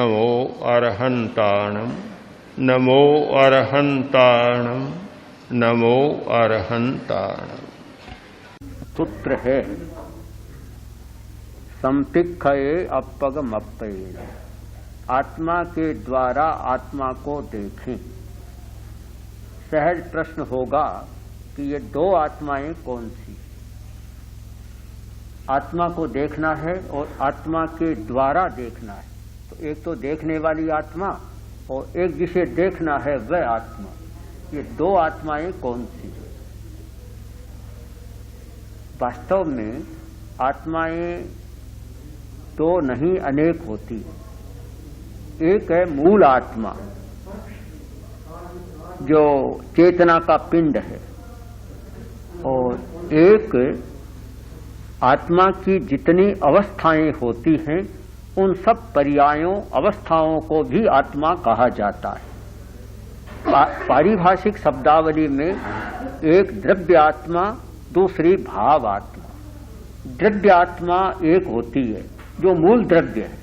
नमो अरहंताणं नमो अरहंताणं नमो अरहंताणं। सूत्र है संपिक्षये अपगमप्पये, आत्मा के द्वारा आत्मा को देखें। सहज प्रश्न होगा कि ये दो आत्माएं कौन सी? आत्मा को देखना है और आत्मा के द्वारा देखना है। तो एक तो देखने वाली आत्मा और एक जिसे देखना है वह आत्मा, ये दो आत्माएं कौन सी? वास्तव में आत्माएं दो नहीं अनेक होती है। एक है मूल आत्मा जो चेतना का पिंड है, और एक आत्मा की जितनी अवस्थाएं होती हैं उन सब पर्यायों अवस्थाओं को भी आत्मा कहा जाता है। पारिभाषिक शब्दावली में एक द्रव्य आत्मा, दूसरी भाव आत्मा। द्रव्य आत्मा एक होती है जो मूल द्रव्य है,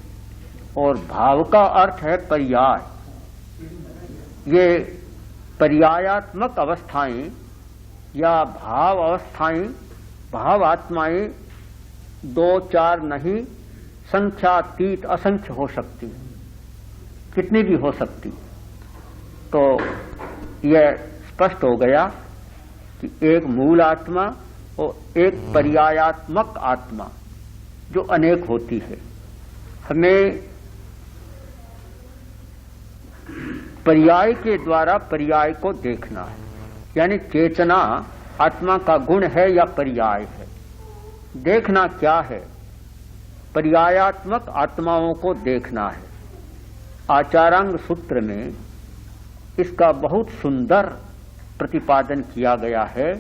और भाव का अर्थ है पर्याय। ये पर्यायात्मक अवस्थाएं या भाव अवस्थाएं, भाव आत्माएं दो चार नहीं, संख्यातीत असंख्य हो सकती है, कितनी भी हो सकती। तो यह स्पष्ट हो गया कि एक मूल आत्मा और एक पर्यायात्मक आत्मा जो अनेक होती है। हमें पर्याय के द्वारा पर्याय को देखना है, यानी चेतना आत्मा का गुण है या पर्याय है। देखना क्या है? पर्यायात्मक आत्माओं को देखना है। आचारांग सूत्र में इसका बहुत सुंदर प्रतिपादन किया गया है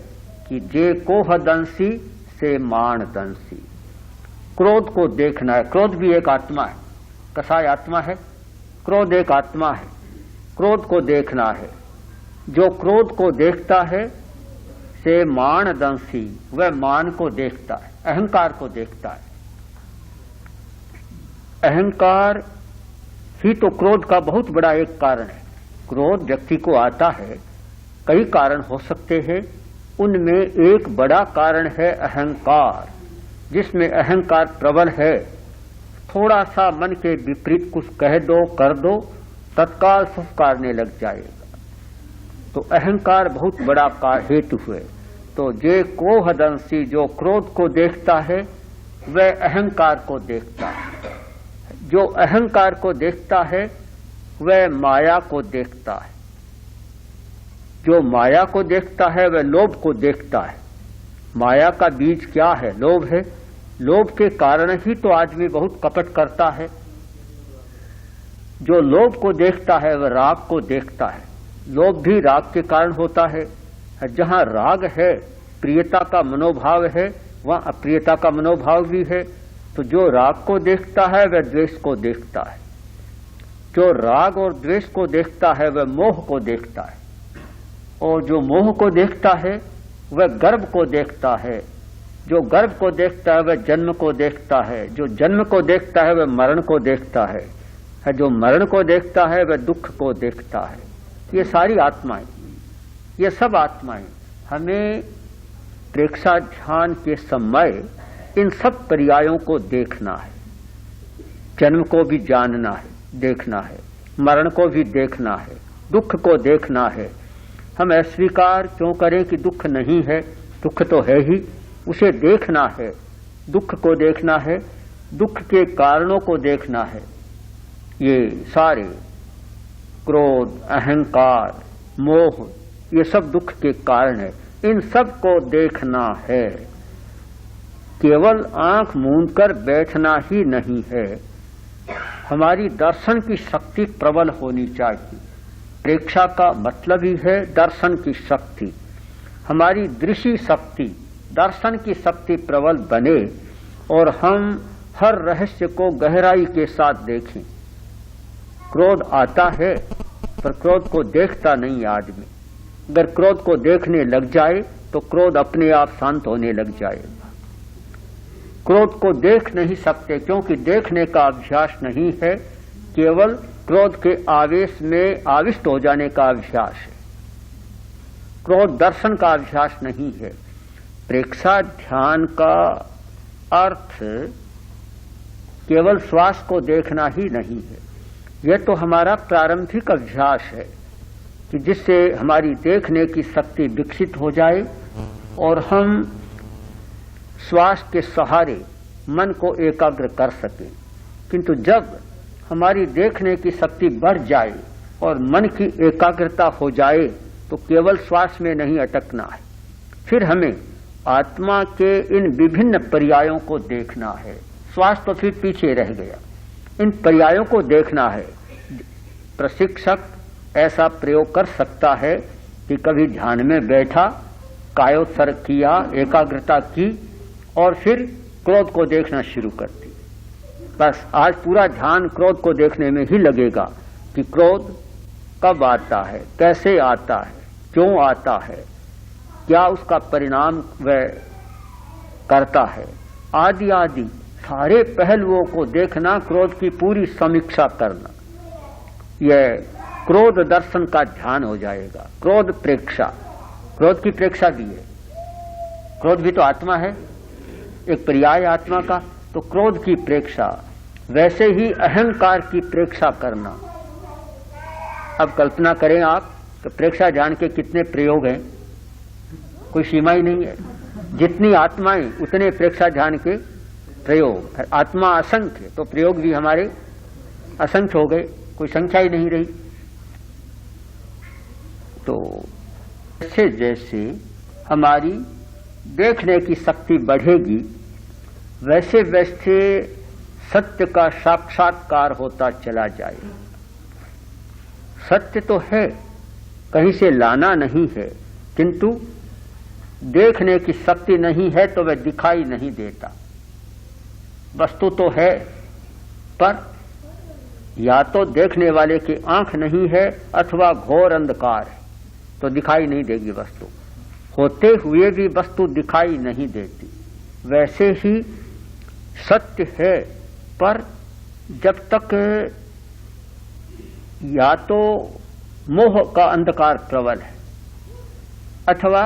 कि जे कोहदंसी से माणदंसी। क्रोध को देखना है। क्रोध भी एक आत्मा है, कसाय आत्मा है, क्रोध एक आत्मा है। क्रोध को देखना है। जो क्रोध को देखता है से माणदंसी, वह मान को देखता है, अहंकार को देखता है। अहंकार ही तो क्रोध का बहुत बड़ा एक कारण है। क्रोध व्यक्ति को आता है, कई कारण हो सकते हैं, उनमें एक बड़ा कारण है अहंकार। जिसमें अहंकार प्रबल है, थोड़ा सा मन के विपरीत कुछ कह दो कर दो, तत्काल फुफकारने लग जाएगा। तो अहंकार बहुत बड़ा हेतु है। तो जे कोहदंसी, जो क्रोध को देखता है वह अहंकार को देखता है। जो अहंकार को देखता है वह माया को देखता है। जो माया को देखता है वह लोभ को देखता है। माया का बीज क्या है? लोभ है। लोभ के कारण ही तो आदमी बहुत कपट करता है। जो लोभ को देखता है वह राग को देखता है। लोभ भी राग के कारण होता है। जहां राग है, प्रियता का मनोभाव है, वहां अप्रियता का मनोभाव भी है। तो जो राग को देखता है वह द्वेष को देखता है। जो राग और द्वेष को देखता है वह मोह को देखता है, और जो मोह को देखता है वह गर्भ को देखता है। जो गर्भ को देखता है वह जन्म को देखता है। जो जन्म को देखता है वह मरण को देखता है। जो मरण को देखता है वह दुख को देखता है। ये सारी आत्माएं, ये सब आत्माएं, हमें प्रेक्षा ध्यान के समय इन सब पर्यायों को देखना है। जन्म को भी जानना है, देखना है, मरण को भी देखना है, दुख को देखना है। हम अस्वीकार क्यों करें कि दुख नहीं है? दुख तो है ही, उसे देखना है। दुख को देखना है, दुख के कारणों को देखना है। ये सारे क्रोध, अहंकार, मोह, ये सब दुख के कारण है। इन सब को देखना है। केवल आंख मूंद कर बैठना ही नहीं है, हमारी दर्शन की शक्ति प्रबल होनी चाहिए। प्रेक्षा का मतलब ही है दर्शन की शक्ति। हमारी दृष्टि शक्ति, दर्शन की शक्ति प्रबल बने और हम हर रहस्य को गहराई के साथ देखें। क्रोध आता है पर क्रोध को देखता नहीं आदमी। अगर क्रोध को देखने लग जाए तो क्रोध अपने आप शांत होने लग जाएगा। क्रोध को देख नहीं सकते क्योंकि देखने का अभ्यास नहीं है, केवल क्रोध के आवेश में आविष्ट हो जाने का अभ्यास है। क्रोध दर्शन का अभ्यास नहीं है। प्रेक्षा ध्यान का अर्थ केवल श्वास को देखना ही नहीं है। यह तो हमारा प्रारंभिक अभ्यास है कि जिससे हमारी देखने की शक्ति विकसित हो जाए और हम श्वास के सहारे मन को एकाग्र कर सकें। किंतु जब हमारी देखने की शक्ति बढ़ जाए और मन की एकाग्रता हो जाए तो केवल श्वास में नहीं अटकना है, फिर हमें आत्मा के इन विभिन्न पर्यायों को देखना है। श्वास तो फिर पीछे रह गया, इन पर्यायों को देखना है। प्रशिक्षक ऐसा प्रयोग कर सकता है कि कभी ध्यान में बैठा, कायोत्सर्ग किया, एकाग्रता की और फिर क्रोध को देखना शुरू कर दी। बस आज पूरा ध्यान क्रोध को देखने में ही लगेगा कि क्रोध कब आता है, कैसे आता है, क्यों आता है, क्या उसका परिणाम वह करता है, आदि आदि सारे पहलुओं को देखना, क्रोध की पूरी समीक्षा करना, यह क्रोध दर्शन का ध्यान हो जाएगा। क्रोध प्रेक्षा, क्रोध की प्रेक्षा भी है। क्रोध भी तो आत्मा है, एक पर्याय आत्मा का। तो क्रोध की प्रेक्षा, वैसे ही अहंकार की प्रेक्षा करना। अब कल्पना करें आप कि प्रेक्षा जान के कितने प्रयोग हैं, कोई सीमा ही नहीं है। जितनी आत्माएं उतने प्रेक्षा जान के प्रयोग। आत्मा असंख्य तो प्रयोग भी हमारे असंख्य हो गए, कोई संख्या ही नहीं रही। तो जैसे जैसे हमारी देखने की शक्ति बढ़ेगी वैसे वैसे सत्य का साक्षात्कार होता चला जाएगा। सत्य तो है, कहीं से लाना नहीं है, किंतु देखने की शक्ति नहीं है तो वह दिखाई नहीं देता। वस्तु तो है, पर या तो देखने वाले की आंख नहीं है अथवा घोर अंधकार है तो दिखाई नहीं देगी वस्तु। होते हुए भी वस्तु दिखाई नहीं देती। वैसे ही सत्य है, पर जब तक या तो मोह का अंधकार प्रबल है अथवा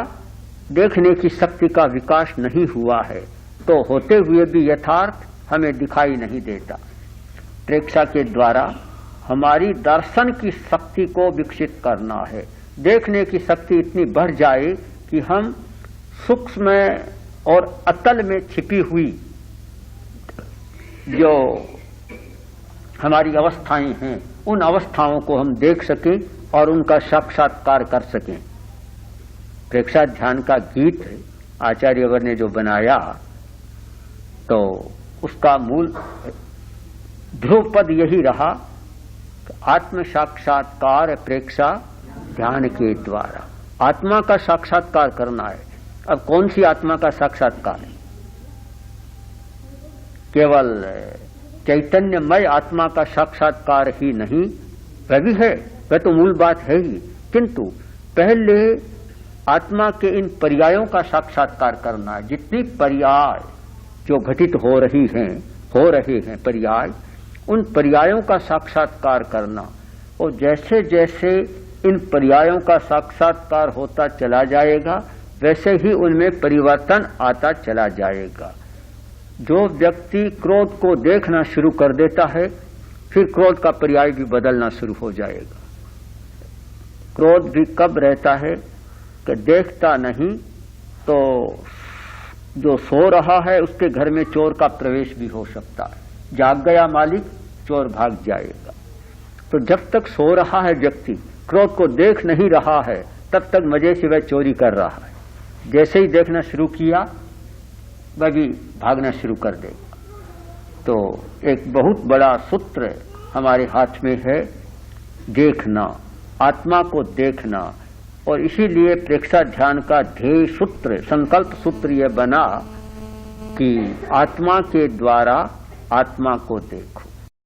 देखने की शक्ति का विकास नहीं हुआ है तो होते हुए भी यथार्थ हमें दिखाई नहीं देता। प्रेक्षा के द्वारा हमारी दर्शन की शक्ति को विकसित करना है। देखने की शक्ति इतनी बढ़ जाए कि हम सूक्ष्म और अतल में छिपी हुई जो हमारी अवस्थाएं हैं उन अवस्थाओं को हम देख सकें और उनका साक्षात्कार कर सकें। प्रेक्षा ध्यान का गीत आचार्यवर ने जो बनाया तो उसका मूल ध्रुवपद यही रहा, आत्म साक्षात्कार प्रेक्षा ध्यान के द्वारा। आत्मा का साक्षात्कार करना है। अब कौन सी आत्मा का साक्षात्कार है? केवल चैतन्यमय आत्मा का साक्षात्कार ही नहीं, वह भी है, वह तो मूल बात है ही, किंतु पहले आत्मा के इन पर्यायों का साक्षात्कार करना है। जितनी पर्याय जो घटित हो रहे हैं पर्याय, उन पर्यायों का साक्षात्कार करना। और जैसे जैसे इन पर्यायों का साक्षात्कार होता चला जाएगा वैसे ही उनमें परिवर्तन आता चला जाएगा। जो व्यक्ति क्रोध को देखना शुरू कर देता है फिर क्रोध का पर्याय भी बदलना शुरू हो जाएगा। क्रोध भी कब रहता है कि देखता नहीं तो जो सो रहा है उसके घर में चोर का प्रवेश भी हो सकता है। जाग गया मालिक, चोर भाग जाएगा। तो जब तक सो रहा है व्यक्ति, क्रोध को देख नहीं रहा है, तब तक मजे से वह चोरी कर रहा है। जैसे ही देखना शुरू किया वह भी भागना शुरू कर देगा। तो एक बहुत बड़ा सूत्र हमारे हाथ में है, देखना, आत्मा को देखना। और इसीलिए प्रेक्षा ध्यान का ध्येय सूत्र, संकल्प सूत्र यह बना कि आत्मा के द्वारा आत्मा को देखो।